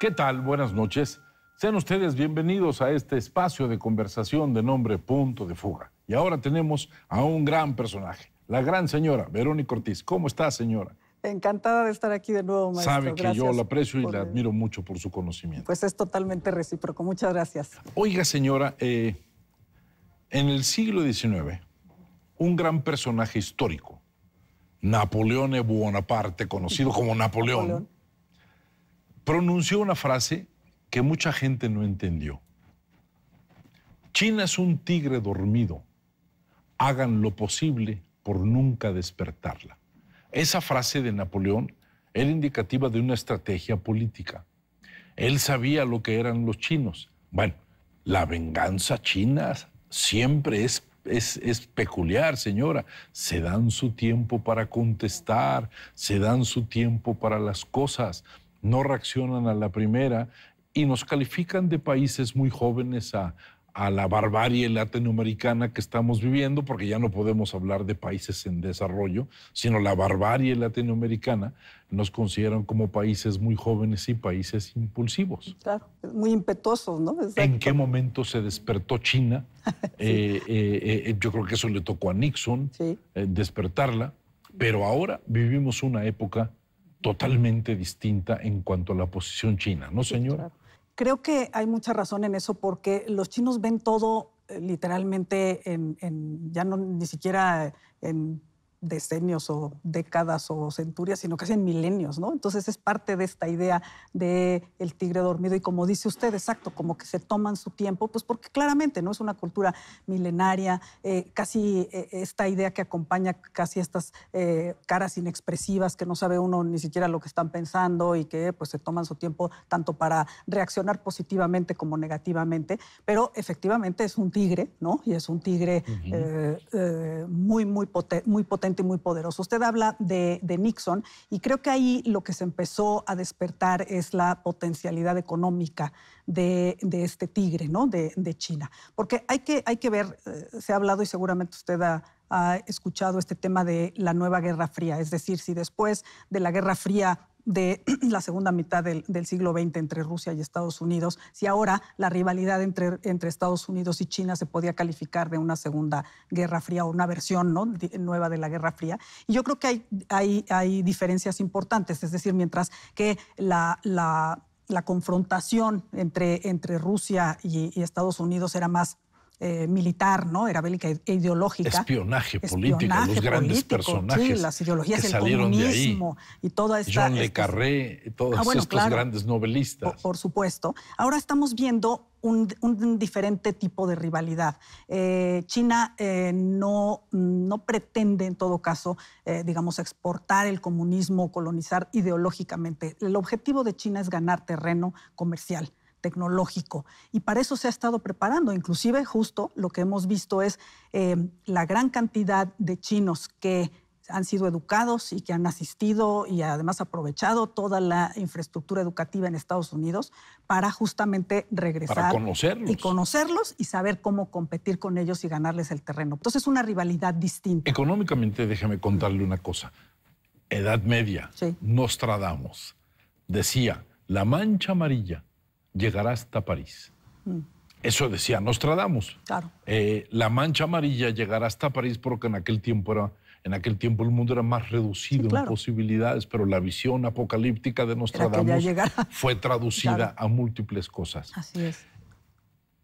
¿Qué tal? Buenas noches. Sean ustedes bienvenidos a este espacio de conversación de nombre Punto de Fuga. Y ahora tenemos a un gran personaje, la gran señora Verónica Ortiz. ¿Cómo está, señora? Encantada de estar aquí de nuevo, maestro. Sabe que gracias yo la aprecio y la admiro mucho por su conocimiento. Pues es totalmente recíproco. Muchas gracias. Oiga, señora, en el siglo XIX, un gran personaje histórico, Napoleón Bonaparte, conocido como Napoleón, pronunció una frase que mucha gente no entendió. China es un tigre dormido. Hagan lo posible por nunca despertarla. Esa frase de Napoleón era indicativa de una estrategia política. Él sabía lo que eran los chinos. Bueno, la venganza china siempre es peculiar, señora. Se dan su tiempo para contestar, se dan su tiempo para las cosas, no reaccionan a la primera y nos califican de países muy jóvenes a la barbarie latinoamericana que estamos viviendo, porque ya no podemos hablar de países en desarrollo, sino la barbarie latinoamericana. Nos consideran como países muy jóvenes y países impulsivos. Claro, muy impetuosos, ¿no? Exacto. ¿En qué momento se despertó China? Sí. Yo creo que eso le tocó a Nixon, sí, despertarla, pero ahora vivimos una época totalmente distinta en cuanto a la posición china, ¿no, señora? Claro. Creo que hay mucha razón en eso porque los chinos ven todo literalmente ya no ni siquiera en decenios o décadas o centurias, sino casi en milenios, ¿no? Entonces es parte de esta idea del tigre dormido y como dice usted, exacto, como que se toman su tiempo, pues porque claramente no es una cultura milenaria, casi esta idea que acompaña casi estas caras inexpresivas que no sabe uno ni siquiera lo que están pensando y que pues se toman su tiempo tanto para reaccionar positivamente como negativamente, pero efectivamente es un tigre, ¿no? Y es un tigre muy potente y muy poderoso. Usted habla de Nixon y creo que ahí lo que se empezó a despertar es la potencialidad económica de este tigre, ¿no? de China. Porque hay que ver, se ha hablado y seguramente usted ha escuchado este tema de la nueva Guerra Fría, es decir, si después de la Guerra Fría de la segunda mitad del siglo XX entre Rusia y Estados Unidos, si ahora la rivalidad entre Estados Unidos y China se podía calificar de una segunda Guerra Fría o una versión, ¿no? nueva de la Guerra Fría. Y yo creo que hay diferencias importantes, es decir, mientras que la confrontación entre Rusia y Estados Unidos era más militar, ¿no? Era bélica e ideológica. Espionaje político, los grandes personajes, sí, las ideologías, que el salieron comunismo de ahí. Y toda esta... John le Carré, todos estos grandes novelistas. Por supuesto. Ahora estamos viendo un diferente tipo de rivalidad. China no pretende, en todo caso, digamos, exportar el comunismo, colonizar ideológicamente. El objetivo de China es ganar terreno comercial, tecnológico, y para eso se ha estado preparando. Inclusive justo lo que hemos visto es la gran cantidad de chinos que han sido educados y que han asistido y además aprovechado toda la infraestructura educativa en Estados Unidos para justamente regresar para conocerlos y saber cómo competir con ellos y ganarles el terreno. Entonces es una rivalidad distinta. Económicamente, déjeme contarle una cosa. Edad Media, sí. Nostradamus decía, la mancha amarilla llegará hasta París. Eso decía Nostradamus. Claro. La mancha amarilla llegará hasta París porque en aquel tiempo el mundo era más reducido, sí, claro, en posibilidades, pero la visión apocalíptica de Nostradamus fue traducida, claro, a múltiples cosas. Así es.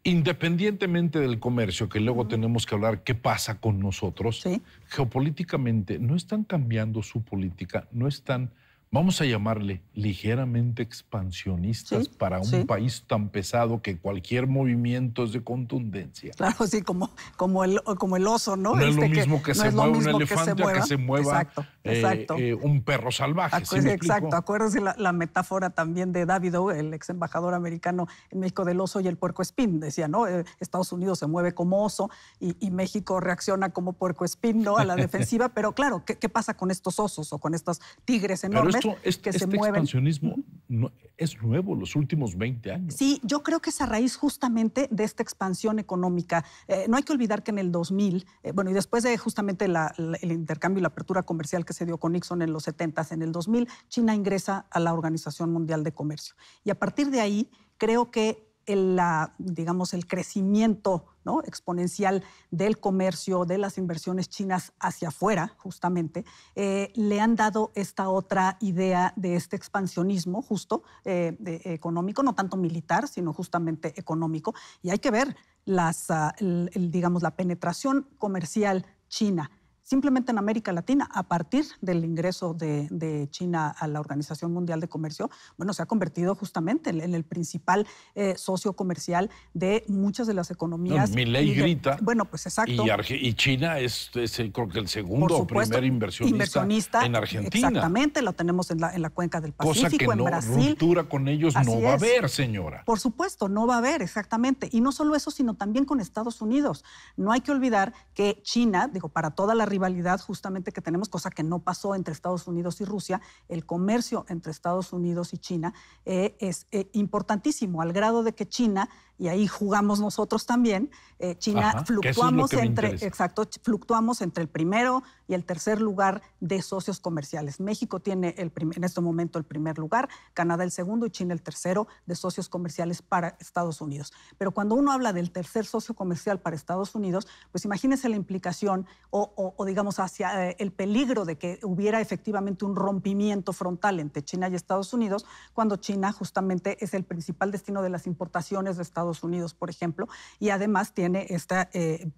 Independientemente del comercio, que luego tenemos que hablar qué pasa con nosotros, ¿sí? Geopolíticamente no están cambiando su política, no están, vamos a llamarle, ligeramente expansionistas, sí, para un, sí, país tan pesado que cualquier movimiento es de contundencia. Claro, sí, como el oso, ¿no? No es lo mismo que se mueva un elefante a que se mueva exacto. Un perro salvaje. ¿Sí exacto, acuérdense la metáfora también de David O, el ex embajador americano en México, del oso y el puercoespín. Decía, ¿no? Estados Unidos se mueve como oso y México reacciona como puercoespín, ¿no? A la defensiva. Pero claro, ¿qué pasa con estos osos o con estos tigres enormes? Este expansionismo es nuevo, los últimos 20 años. Sí, yo creo que es a raíz justamente de esta expansión económica. No hay que olvidar que en el 2000, y después de justamente el intercambio y la apertura comercial que se dio con Nixon en los 70s, en el 2000, China ingresa a la Organización Mundial de Comercio. Y a partir de ahí, creo que el crecimiento, ¿no?, exponencial del comercio, de las inversiones chinas hacia afuera, justamente, le han dado esta otra idea de este expansionismo justo económico, no tanto militar, sino justamente económico. Y hay que ver la penetración comercial china simplemente en América Latina, a partir del ingreso de China a la Organización Mundial de Comercio, se ha convertido justamente en el principal socio comercial de muchas de las economías. Milei grita. Pues exacto. Y China es creo que el segundo o primer inversionista en Argentina. Exactamente, lo tenemos en la cuenca del Pacífico, cosa que en Brasil. Ruptura con ellos no va a haber, señora. Por supuesto, no va a haber, exactamente. Y no solo eso, sino también con Estados Unidos. No hay que olvidar que China, para toda la rivalidad justamente que tenemos, cosa que no pasó entre Estados Unidos y Rusia, el comercio entre Estados Unidos y China es importantísimo, al grado de que China, y ahí jugamos nosotros también, China fluctuamos entre el primero y el tercer lugar de socios comerciales. México tiene en este momento el primer lugar, Canadá el segundo y China el tercero de socios comerciales para Estados Unidos. Pero cuando uno habla del tercer socio comercial para Estados Unidos, pues imagínense la implicación o digamos hacia el peligro de que hubiera efectivamente un rompimiento frontal entre China y Estados Unidos, cuando China justamente es el principal destino de las importaciones de Estados Unidos, por ejemplo, y además tiene en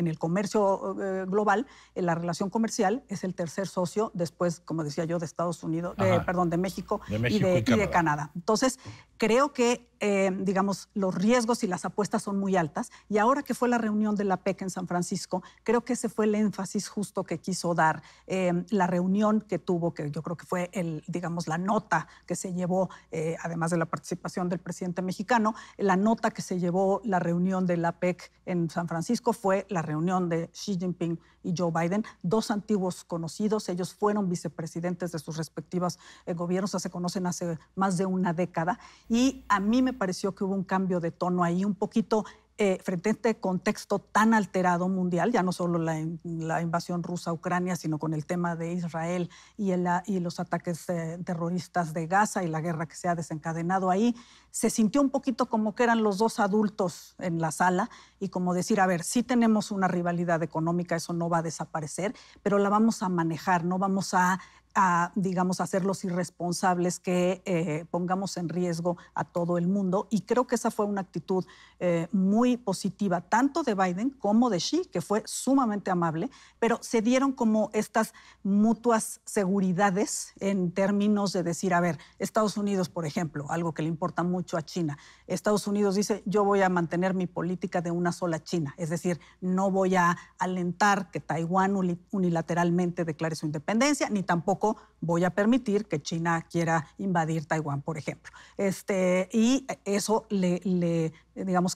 el comercio global, en la relación comercial, es el tercer socio después, como decía yo, de Estados Unidos, de México y de Canadá. Entonces, creo que los riesgos y las apuestas son muy altas, y ahora que fue la reunión de la PEC en San Francisco, creo que ese fue el énfasis justo que quiso dar la reunión que tuvo, que yo creo que fue la nota que se llevó, además de la participación del presidente mexicano, la nota que se llevó la reunión de la PEC en San Francisco fue la reunión de Xi Jinping y Joe Biden, dos antiguos conocidos. Ellos fueron vicepresidentes de sus respectivos gobiernos, se conocen hace más de una década, y a mí me pareció que hubo un cambio de tono ahí, un poquito frente a este contexto tan alterado mundial, ya no solo la invasión rusa a Ucrania, sino con el tema de Israel y los ataques terroristas de Gaza y la guerra que se ha desencadenado ahí. Se sintió un poquito como que eran los dos adultos en la sala y como decir, a ver, sí tenemos una rivalidad económica, eso no va a desaparecer, pero la vamos a manejar, no vamos a hacer los irresponsables que pongamos en riesgo a todo el mundo. Y creo que esa fue una actitud muy positiva, tanto de Biden como de Xi, que fue sumamente amable, pero se dieron como estas mutuas seguridades en términos de decir, a ver, Estados Unidos, por ejemplo, algo que le importa mucho a China, Estados Unidos dice, yo voy a mantener mi política de una sola China, es decir, no voy a alentar que Taiwán unilateralmente declare su independencia, ni tampoco voy a permitir que China quiera invadir Taiwán, por ejemplo. Y eso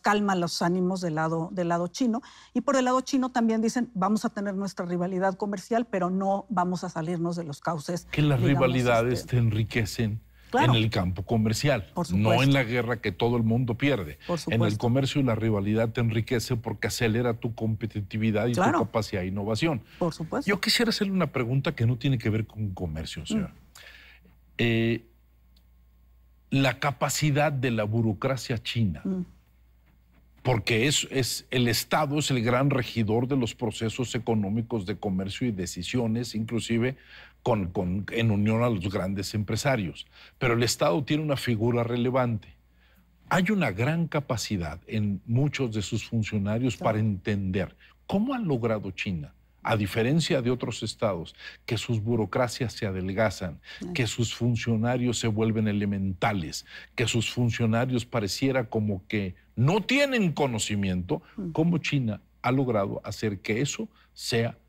calma los ánimos del lado chino. Y por el lado chino también dicen, vamos a tener nuestra rivalidad comercial, pero no vamos a salirnos de los cauces. Que las rivalidades te enriquecen. Claro. En el campo comercial, no en la guerra que todo el mundo pierde. En el comercio la rivalidad te enriquece porque acelera tu competitividad y tu capacidad de innovación. Por supuesto. Yo quisiera hacerle una pregunta que no tiene que ver con comercio, señora. La capacidad de la burocracia china, porque el Estado es el gran regidor de los procesos económicos de comercio y decisiones, inclusive en unión a los grandes empresarios. Pero el Estado tiene una figura relevante. Hay una gran capacidad en muchos de sus funcionarios para entender cómo ha logrado China, a diferencia de otros estados, que sus burocracias se adelgazan, que sus funcionarios se vuelven elementales, que sus funcionarios pareciera como que no tienen conocimiento, cómo China ha logrado hacer que eso sea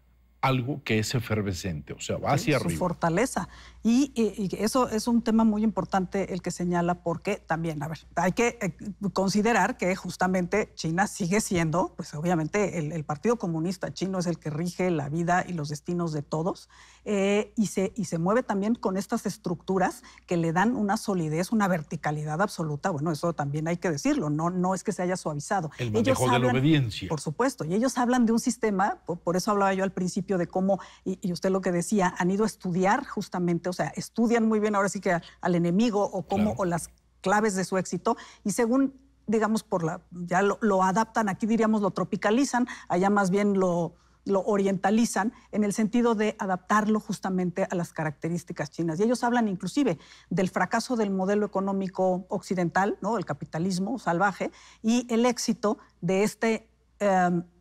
algo que es efervescente, o sea, va hacia su arriba. fortaleza. Y eso es un tema muy importante el que señala, porque también, a ver, hay que considerar que justamente China sigue siendo, pues obviamente el Partido Comunista Chino es el que rige la vida y los destinos de todos, y se mueve también con estas estructuras que le dan una solidez, una verticalidad absoluta. Bueno, eso también hay que decirlo, no es que se haya suavizado. El manejo de la obediencia. Por supuesto, y ellos hablan de un sistema, por eso hablaba yo al principio de cómo, y usted lo que decía, han ido a estudiar justamente, o sea, estudian muy bien ahora sí que al enemigo o cómo, claro, o las claves de su éxito, y según, digamos, ya lo adaptan, aquí diríamos lo tropicalizan, allá más bien lo orientalizan, en el sentido de adaptarlo justamente a las características chinas. Y ellos hablan inclusive del fracaso del modelo económico occidental, ¿no?, el capitalismo salvaje, y el éxito de este,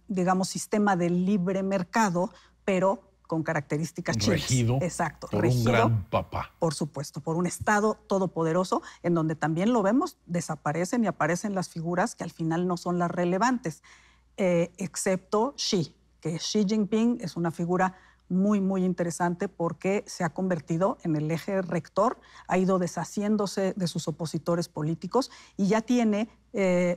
digamos, sistema de libre mercado, pero con características chinas. Regido, exacto, por un gran papá. Por supuesto, por un Estado todopoderoso, en donde también lo vemos, desaparecen y aparecen las figuras que al final no son las relevantes, excepto Xi, que Xi Jinping es una figura muy, muy interesante porque se ha convertido en el eje rector, ha ido deshaciéndose de sus opositores políticos y ya tiene,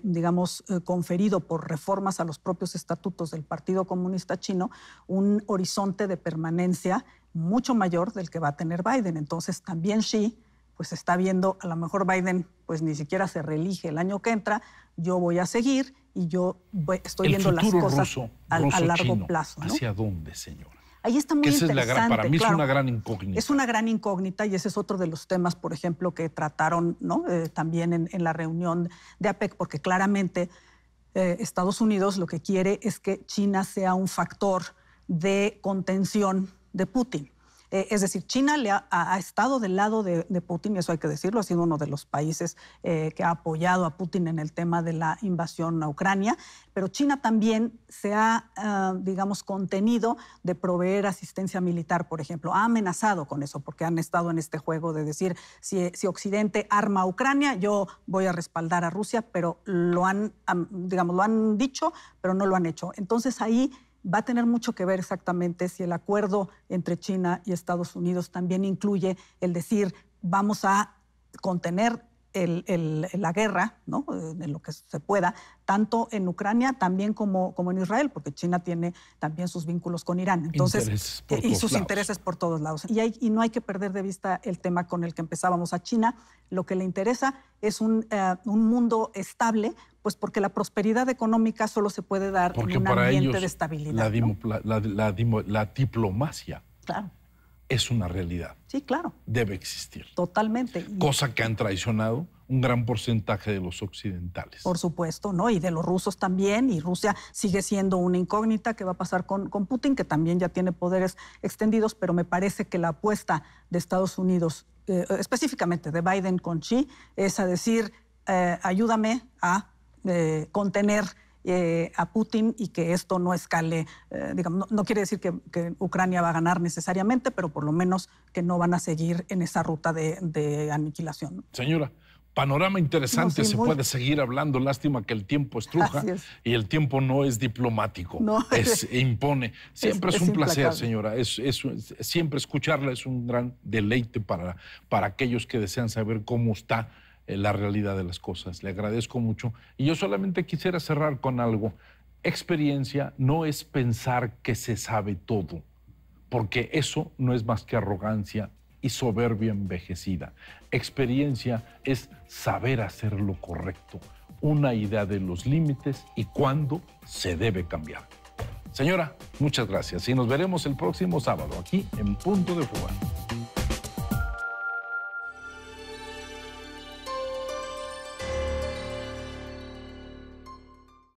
digamos, conferido por reformas a los propios estatutos del Partido Comunista Chino un horizonte de permanencia mucho mayor del que va a tener Biden. Entonces también Xi pues está viendo, a lo mejor Biden pues ni siquiera se reelige el año que entra, yo voy a seguir y yo estoy viendo las cosas a largo plazo, ¿no? ¿Hacia dónde, señora? Ahí está muy interesante. Para mí, claro, es una gran incógnita. Es una gran incógnita y ese es otro de los temas, por ejemplo, que trataron, ¿no?, también en la reunión de APEC, porque claramente Estados Unidos lo que quiere es que China sea un factor de contención de Putin. Es decir, China ha estado del lado de Putin, y eso hay que decirlo, ha sido uno de los países que ha apoyado a Putin en el tema de la invasión a Ucrania, pero China también se ha, digamos, contenido de proveer asistencia militar, por ejemplo. Ha amenazado con eso, porque han estado en este juego de decir, si Occidente arma a Ucrania, yo voy a respaldar a Rusia, pero lo han dicho, pero no lo han hecho. Entonces ahí va a tener mucho que ver exactamente si el acuerdo entre China y Estados Unidos también incluye el decir vamos a contener la guerra, ¿no?, en lo que se pueda, tanto en Ucrania también como en Israel, porque China tiene también sus vínculos con Irán. Entonces, y sus intereses por todos lados. Y no hay que perder de vista el tema con el que empezábamos. A China lo que le interesa es un mundo estable, pues porque la prosperidad económica solo se puede dar en un ambiente de estabilidad. La diplomacia, claro, es una realidad. Sí, claro. Debe existir. Totalmente. Cosa que han traicionado un gran porcentaje de los occidentales. Por supuesto, ¿no? Y de los rusos también. Y Rusia sigue siendo una incógnita. ¿Qué va a pasar con Putin? Que también ya tiene poderes extendidos, pero me parece que la apuesta de Estados Unidos, específicamente de Biden con Xi, es a decir, ayúdame a contener a Putin y que esto no escale. Digamos, no quiere decir que Ucrania va a ganar necesariamente, pero por lo menos que no van a seguir en esa ruta de aniquilación, ¿no? Señora, panorama interesante, no, sí, se puede seguir hablando. Lástima que el tiempo estruja y el tiempo no es diplomático, impone. Siempre es un placer, señora. Siempre escucharla es un gran deleite para aquellos que desean saber cómo está la realidad de las cosas. Le agradezco mucho. Y yo solamente quisiera cerrar con algo. Experiencia no es pensar que se sabe todo, porque eso no es más que arrogancia y soberbia envejecida. Experiencia es saber hacer lo correcto, una idea de los límites y cuándo se debe cambiar. Señora, muchas gracias y nos veremos el próximo sábado aquí en Punto de Fuga.